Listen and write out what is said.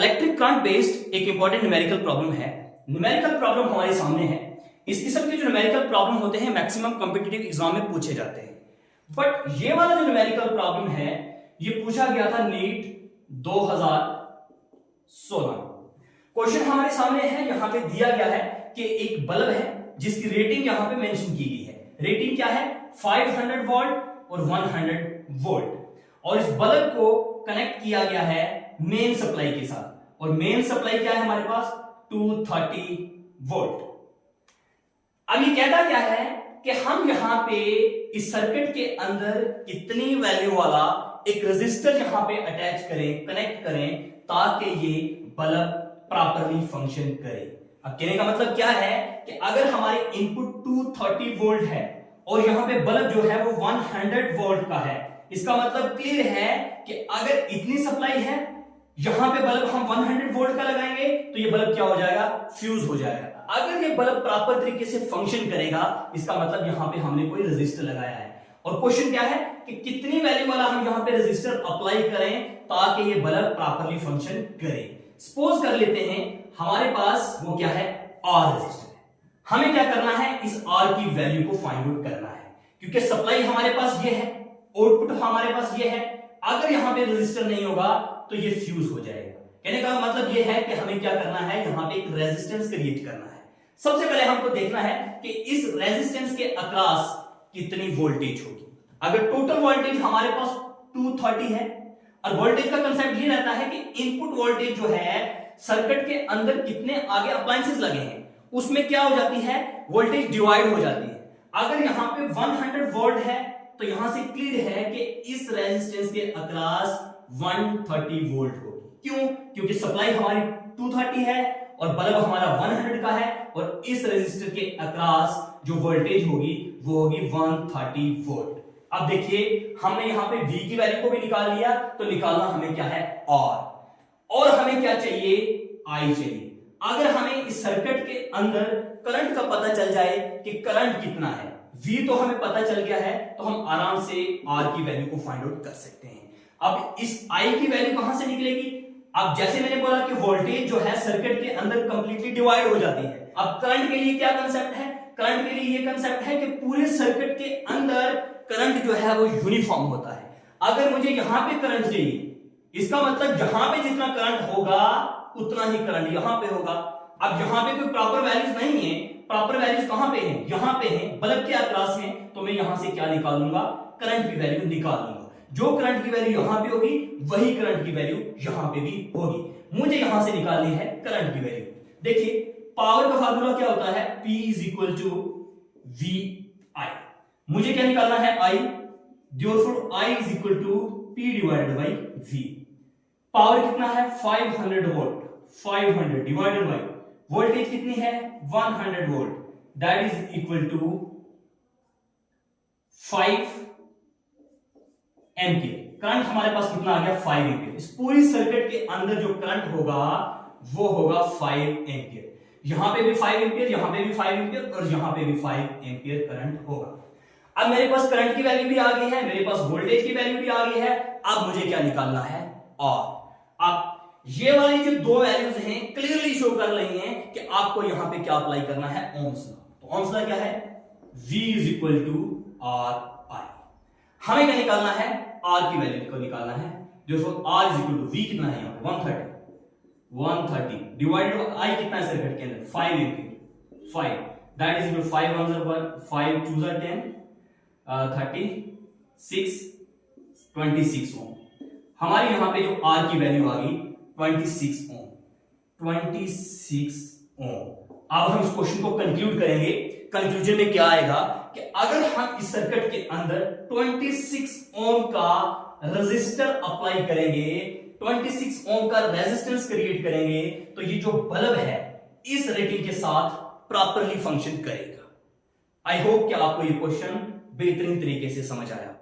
Electric current based एक important numerical problem है। Numerical problem हमारे सामने है। इस किस्म के जो न्यूमेरिकल प्रॉब्लम होते हैं मैक्सिमम कॉम्पिटिटिव एग्जाम में पूछे जाते हैं। बट ये वाला जो न्यूमेरिकल प्रॉब्लम है ये पूछा गया था नीट 2016। क्वेश्चन हमारे सामने है, यहां पे दिया गया है कि एक बल्ब है जिसकी रेटिंग यहां पे मेंशन की गई है। रेटिंग क्या है? 500 वोल्ट और 100 वोल्ट। और इस बल्ब को कनेक्ट किया गया है मेन सप्लाई के साथ। और मेन सप्लाई क्या है हमारे पास? 230 वोल्ट। अब ये कहता क्या है कि हम यहां पे इस सर्किट के अंदर कितनी वैल्यू वाला एक रेजिस्टर यहां पे अटैच करें, कनेक्ट करें, ताकि ये बल्ब प्रॉपर्ली फंक्शन करे। अब कहने का मतलब क्या है कि अगर हमारे इनपुट 230 वोल्ट है और यहां पे बल्ब जो है वो 100 वोल्ट का है, इसका मतलब क्लियर है कि अगर इतनी सप्लाई है, यहां पे बल्ब हम 100 वोल्ट का लगाएंगे तो ये बल्ब क्या हो जाएगा? फ्यूज हो जाएगा। अगर ये बल्ब प्रॉपर तरीके से फंक्शन करेगा, इसका मतलब यहां पे हमने कोई रेजिस्टर लगाया है। और क्वेश्चन क्या है कि कितनी वैल्यू वाला हम यहां पे रेजिस्टर अप्लाई करें ताकि ये बल्ब प्रॉपर्ली फंक्शन करे। सपोज कर लेते हैं हमारे पास वो क्या है? आर रेजिस्टर है। हमें क्या करना है? इस आर की वैल्यू को फाइंड आउट करना है, क्योंकि सप्लाई हमारे पास ये है, आउटपुट हमारे पास ये है। अगर यहां पे रेजिस्टर नहीं होगा तो ये फ्यूज हो जाएगा। कहने का मतलब ये है कि हमें क्या करना है? यहां पे एक रेजिस्टेंस क्रिएट करना है। सबसे पहले हमको देखना है कि इस रेजिस्टेंस के अक्रॉस कितनी वोल्टेज होगी। अगर टोटल वोल्टेज हमारे पास 230 है, और वोल्टेज का कंसेप्ट ये रहता है कि इनपुट वोल्टेज जो है सर्किट के अंदर कितने आगे अप्लायंसेस लगे हैं उसमें क्या हो जाती है? वोल्टेज डिवाइड हो जाती है। अगर यहां पे 100 वोल्ट है तो यहां से क्लियर है कि इस रेजिस्टेंस के अक्रॉस 130 वोल्ट होगी। क्यों? क्योंकि सप्लाई हमारी 230 है और बल्ब हमारा 100 का है, और इस रेजिस्टर के अक्रॉस जो वोल्टेज होगी वो होगी 130 वोल्ट। अब देखिए हमने यहां पे V की वैल्यू को भी निकाल लिया, तो निकालना हमें क्या है? R। और हमें क्या चाहिए? I चाहिए। अगर हमें इस सर्किट के अंदर करंट का पता चल जाए कि करंट कितना है, V तो हमें पता चल गया है, तो हम आराम से R की वैल्यू को फाइंड आउट कर सकते हैं। अब इस I की वैल्यू कहां से निकलेगी? अब जैसे मैंने बोला कि वोल्टेज जो है सर्किट के अंदर कंप्लीटली डिवाइड हो जाती है। अब करंट के लिए क्या कंसेप्ट है? करंट के लिए ये कंसेप्ट है कि पूरे सर्किट के अंदर करंट जो है वो यूनिफॉर्म होता है। अगर मुझे यहां पे करंट चाहिए, इसका मतलब जहां पे जितना करंट होगा उतना ही करंट यहां पे होगा। अब यहां पे कोई प्रॉपर वैल्यूज नहीं है, प्रॉपर वैल्यूज कहां पे हैं? यहां पे हैं, बल्ब के अक्रॉस हैं, तो मैं यहां से क्या निकालूंगा? करंट की वैल्यू निकाल लूंगा। जो करंट की वैल्यू यहां पे होगी वही करंट की वैल्यू यहां पे भी होगी। मुझे यहां से निकालनी है करंट की वैल्यू। देखिए पावर का फार्मूला क्या होता है? P = VI। मुझे क्या निकालना है? I। therefore I = P/V। Power कितना है? 500 वोल्ट। 500 डिवाइडेड बाय वोल्टेज कितनी है? 100 volt, that is equal to 5 ampere. Current हमारे पास कितना आ गया? 5 एम्पियर। इस पूरी सर्किट के अंदर जो करंट होगा वो होगा 5 एम्पियर। यहां पे भी 5 एम्पियर, यहां पे भी 5 एम्पियर, और यहां पे भी 5 एम्पियर करंट होगा। अब मेरे पास करंट की वैल्यू भी आ गई है, मेरे पास वोल्टेज की वैल्यू भी आ गई है। अब मुझे क्या निकालना है? और अब ये वाली जो दो वैल्यूज हैं क्लियरली शो कर रही हैं कि आपको यहां पे क्या अप्लाई करना है? Ohm's law. तो ओम्स लॉ क्या है? V = RI। हमें क्या निकालना है? R की वैल्यू को निकालना है। जो R = V कितना है यहां पे? 130 डिवाइडेड बाय I कितना है सर्किट के अंदर? 5 एम्पियर। 5 दैट इज इक्वल 5 1 1 5 2 10 36 26 ओम। हमारे यहां पे जो R की वैल्यू आ गई 26 ओम। 26 ओम। अब हम इस क्वेश्चन को कंक्लूड करेंगे। कंक्लूजन में क्या आएगा कि अगर हम इस सर्किट के अंदर 26 ओम का रेजिस्टर अप्लाई करेंगे, 26 ओम का रेजिस्टेंस क्रिएट करेंगे, तो ये जो बल्ब है इस रेटिंग के साथ प्रॉपर्ली फंक्शन करेगा। आई होप कि आपको ये क्वेश्चन बेहतरीन तरीके से समझ आया।